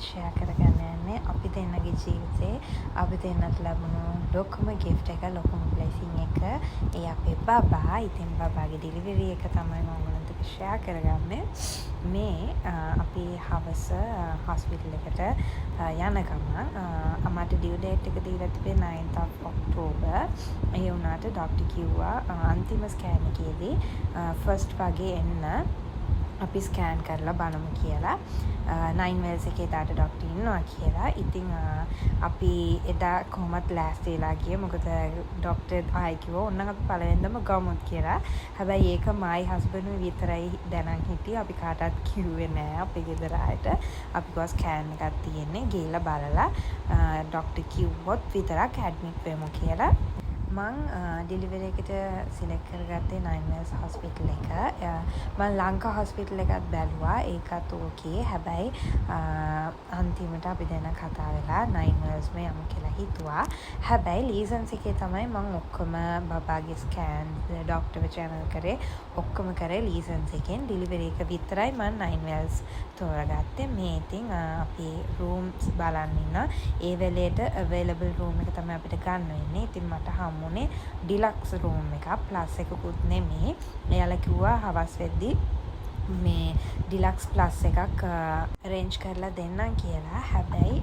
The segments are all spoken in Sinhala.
ෂෙයා කරගන්න යන්නේ අපි දෙන්නගේ ජීවිතේ අපි දෙන්නට ලැබුණු ලොකුම gift එක ලොකුම blessing එක. ඒ අපේ බබා. ඉතින් බබාගේ delivery එක තමයි මම ඔයගලන්ට ෂෙයා කරගන්නේ. මේ අපි හවස hospital එකට යන ගමන් මට due date එක දීලා තිබේ 9th of October. ඒ වුණාට ડોක්ටර් කිව්වා අන්තිම ස්කෑන් එකේදී ෆස්ට් වගේ එන්න අපි ස්කෑන් කරලා බලමු කියලා. 9 වෙල්ස් එකේ දාට ડોක්ටර් ඉන්නවා කියලා. ඉතින් අපි එදා කොහොමත් ලෑස්ති වෙලා ගියේ. මොකද ડોක්ටර් ආයි කිව්වා ඕනනම් අපි පළවෙනිදම ගමුත් කියලා. හැබැයි ඒක මයි හස්බන්ඩ් විතරයි දැනන් හිටියේ. අපි කාටවත් කිව්වේ නෑ අපේ ගෙදර අයට. අපි ගොස් ස්කෑන් එකක් තියෙන්නේ ගිහලා බලලා ડોක්ටර් කිව්වොත් විතරක් ඇඩ්මිට් වෙමු කියලා. මං ඩිලිවරි එකට සිලෙක්ට් කරගත්තේ 9 වෙල්ස් හොස්පිටල් එක. මම ලංකා හොස්පිටල් එකත් බැලුවා. ඒකත් ඕකේ. හැබැයි අන්තිමට අපි දැන කතා වෙලා 9 වෙල්ස් මේ යමු කියලා හිතුවා. හැබැයි ලීසන්ස් එකේ තමයි මං ඔක්කොම බබාගේ ස්කෑන් ડોක්ටර්ව channel කරේ ඔක්කොම කරේ ලීසන්ස් එකෙන්. ඩිලිවරි එක විතරයි මම 9 වෙල්ස් තෝරගත්තේ. මේ ඉතින් අපි රූම්ස් බලන්න ඉන්න. ඒ වෙලේට available room එක තමයි අපිට ගන්න වෙන්නේ. ඉතින් මට හම්බුනේ ඩිලක්ස් රූම් එකක්. ප්ලස් එකකුත් නෙමෙයි. එයාලා කිව්වා හවස් වෙද්දි මේ ඩිලක්ස් ප්ලස් එකක් arrange කරලා දෙන්නම් කියලා. හැබැයි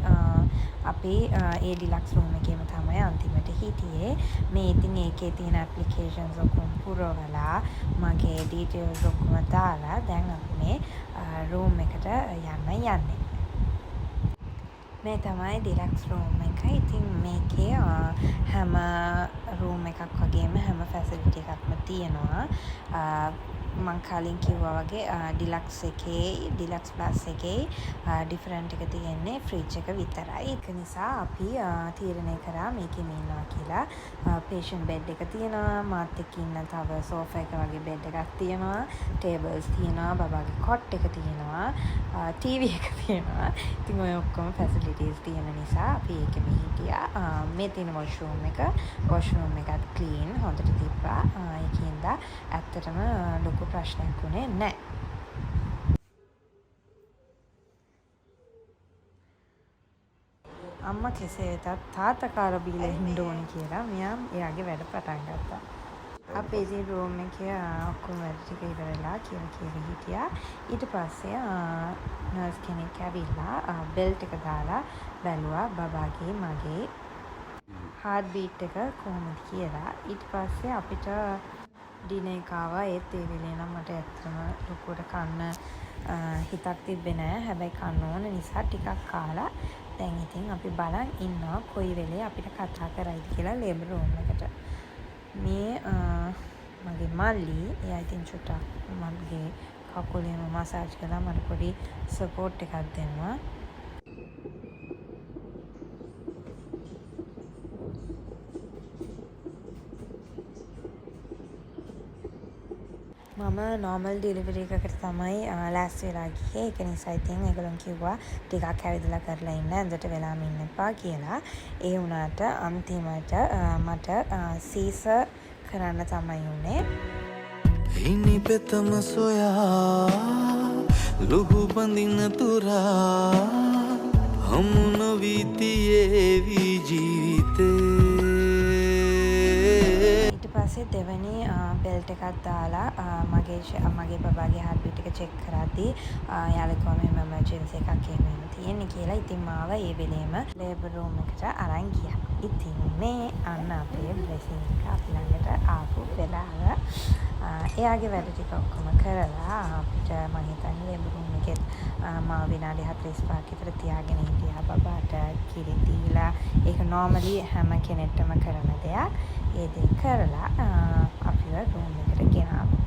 අපි ඒ ඩිලක්ස් රූම් එකේම තමයි අන්තිමට හිටියේ. මේ ඉතින් ඒකේ තියෙන ඇප්ලිකේෂන්ස් ඔක්කොම පුරවලා මගේ ඩීටේල්ස් ඔක්කොම දාලා දැන් අපි මේ රූම් එකට යන්නේ. මේ තමයි ඩිලක්ස් රූම් එක. ඉතින් මේකේ හැම රූම් එකක් වගේම හැම ෆැසිලිටි එකක්ම තියෙනවා. මං කලින් කිව්වා වගේ ඩිලක්ස් එකේ ඩිලක්ස් ප්ලස් එකේ ඩිෆරන්ට් එක තියෙන්නේ ෆ්‍රිජ් එක විතරයි. ඒක නිසා අපි තීරණය කරා මේකෙම ඉන්නවා කියලා. පේෂන්ට් බෙඩ් එක තියෙනවා. මාත් එක්ක ඉන්න තව සෝෆා එක වගේ බෙඩ් එකක් තියෙනවා. ටේබල්ස් තියෙනවා. බබාගේ කොට් එක තියෙනවා. ටීවී එක තියෙනවා. ඉතින් ඔය ඔක්කොම ෆැසිලිටිස් තියෙන නිසා අපි ඒකෙම හිටියා. මේ තියෙන වොෂ්රූම් එක. වොෂ්රූම් එකත් ක්ලීන් හොඳට තිබ්බා. ඒකින්ද ඇත්තටම ලොකු ප්‍රශ්නයක් වුණේ නැහැ. අම්මා කෙසේ වෙතත් තාත්තා කාලා බීලා ඉන්න ඕනේ කියලා මෙයා එයාගේ වැඩ පටන් ගත්තා. අපේ ඉතින් රූම් එකේ ඔක්කොම වැඩ ටික ඉවරලා කියලා හිටියා. ඊට පස්සේ නර්ස් කෙනෙක් ඇවිල්ලා බෙල්ට් එක දාලා බැලුවා බබාගේ මගේ heart beat එක කොහොමද කියලා. ඊට පස්සේ අපිට ඩිනර් එක ආවා. ඒත් ඒ වෙලේ නම් මට ඇත්තටම ලොකුවට කන්න හිතක් තිබ්බේ නෑ. හැබැයි කන්න ඕන නිසා ටිකක් කාලා දැන් ඉතින් අපි බලන් ඉන්නවා කොයි වෙලේ අපිට කතා කරයිද කියලා ලේබර් රූම් එකට. මේ මගේ මල්ලි එයා ඉතින් චුට්ටක් මගේ කකුලේම මසාජ් කරලා මට පොඩි සපෝට් එකක් දෙනවා. මම නෝමල් ඩිලිවරි එකකට තමයි ලෑස්ති වෙලා ගියේ. ඒක නිසා ඉතින් ඒගොල්ලෝ කිව්වා ටිකක් ඇවිදලා කරලා ඉන්න ඇඳට වෙලාම ඉන්න එපා කියලා. ඒ වුණාට අන්තිමට මට සීසර් කරන්න තමයි උනේ. හිනි පෙතම සොයා ලුහු බඳින තුරා හමු නොවීතියේ ජීවිතේ. පස්සේ දෙවැනි බෙල්ට් එකක් දාලා මගේ බබාගේ heart beat එක චෙක් කරද්දී යාළුවා කිව්වා මෙහෙම එමර්ජන්සි එකක් එහෙම තියෙන්නේ කියලා. ඉතින් මාව ඒ වෙලේම ලේබර් රූම් එකට අරන් ගියා. ඉතින් මේ අන්න අපේ බ්ලෙසිං එක අපි ළඟට ආපු වෙලාව. එයාගේ වැඩ ටික ඔක්කොම කරලා අපිට මම හිතන්නේ ලේබර් රූම් එකේ මාව විනාඩි 45ක් විතර තියාගෙන හිටියා. බබාට කිරි දීලා ඒක නෝමලි හැම කෙනෙක්ටම කරන දෙයක්. ඒ දේ කරලා අපිව රූම් එකට ගෙනාවා.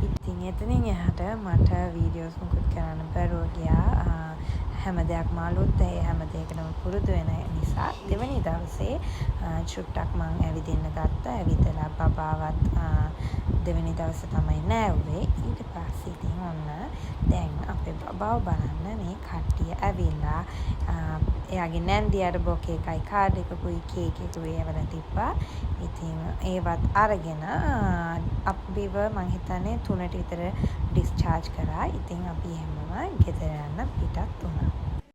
ඉතින් එතනින් එහාට මට වීඩියෝස් මොකද කරන්න බැරුව ගියා. හැම දෙයක්ම අලුත්. ඒ හැම දෙයකටම පුරුදු වෙන නිසා දෙවැනි දවසේ චුට්ටක් මං ඇවිදින්න ගත්තා. ඇවිදලා බබාවත් දෙවැනි දවසේ තමයි නෑවුවේ. ඊට පස්සේ ඉතින් ඔන්න දැන් අපේ බබාව බලන්න මේ කට්ටිය ඇවිල්ලා එයාගේ නැන්දියට බොකේ එකයි කාඩ් එකකුයි කේක් එකකුයි ඒවල තිබ්බා. ඉතින් ඒවත් අරගෙන අපිව මං හිතන්නේ 3ට විතර ඩිස්චාර්ජ් කරා. ඉතින් අපි එහෙමම ගෙදර යන්න පිටත් වුණා.